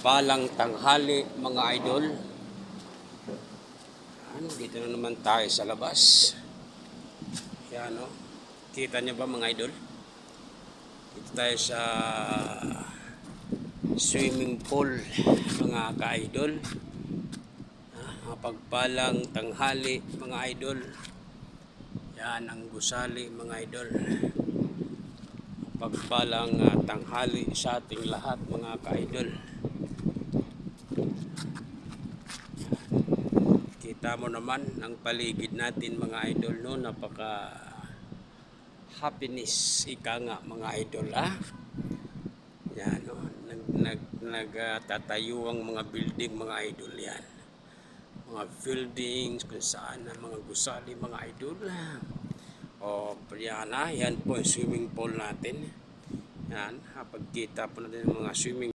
Mapagpalang tanghali mga idol. Dito na naman tayo sa labas. Yan o. Kita niyo ba mga idol? Dito tayo sa swimming pool mga ka-idol. Mapagpalang tanghali mga idol. Yan ang gusali mga idol. Mapagpalang tanghali sa ating lahat mga ka-idol. Kita mo naman ang paligid natin mga idol, no? Napaka happiness ika nga mga idol, yan, no? Nagtatayo ang mga building mga idol, yan, mga buildings kung saan ang mga gusali mga idol. Yan po yung swimming pool natin. Yan, pagkita po natin ang mga swimming